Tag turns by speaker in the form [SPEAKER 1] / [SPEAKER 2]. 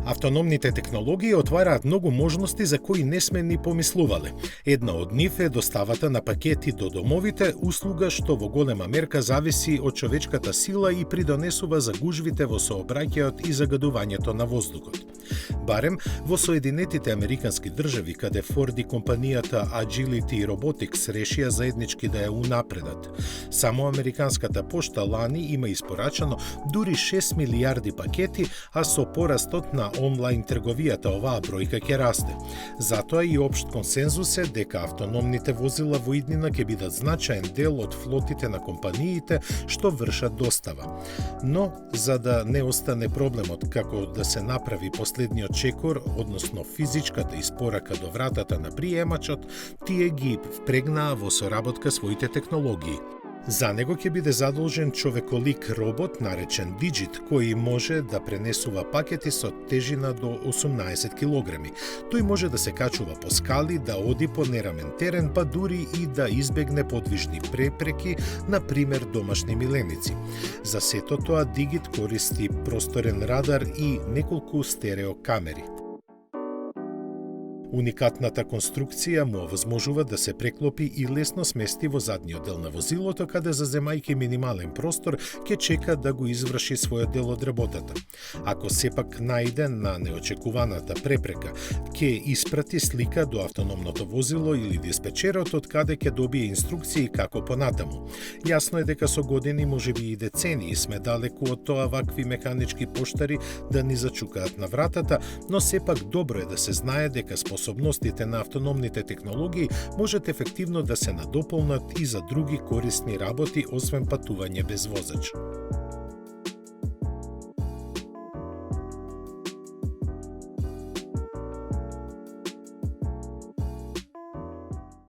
[SPEAKER 1] Автономните технологии отвараат многу можности за кои не сме ни помислувале. Една од нив е доставата на пакети до домовите, услуга што во голема мерка зависи од човечката сила и придонесува за гужвите во сообраќајот и загадувањето на воздухот. Барем во Соединетите Американски држави, каде Форд и компанијата Agility Robotics решија заеднички да ја унапредат. Само Американската пошта лани има испорачано дури 6 милијарди пакети, а со порастот на онлайн трговијата оваа бројка ќе расте. Затоа и општ консензус е дека автономните возила во иднина ќе бидат значаен дел од флотите на компаниите што вршат достава. Но, за да не остане проблемот како да се направи последниот чекор, односно физичката испорака до вратата на приемачот, тие ги впрегнаа во соработка своите технологии. За него ќе биде задолжен човеколик робот наречен Digit, кој може да пренесува пакети со тежина до 18 килограми. Тој може да се качува по скали, да оди по нерамен терен, па дури и да избегне подвижни препреки, на пример домашни миленици. За сето тоа Digit користи просторен радар и неколку стереокамери. Уникатната конструкција му овозможува да се преклопи и лесно смести во задниот дел на возилото, каде заземајќи минимален простор, ќе чека да го изврши својот дел од работата. Ако сепак најде на неочекуваната препрека, ќе испрати слика до автономното возило или диспечерот од каде ќе добие инструкции како понатаму. Јасно е дека со години, можеби и децении, сме далеку од тоа вакви механички поштари да ни зачукаат на вратата, но сепак добро е да се знае дека способностите на автономните технологии можат ефективно да се надополнат и за други корисни работи освен патување без возач.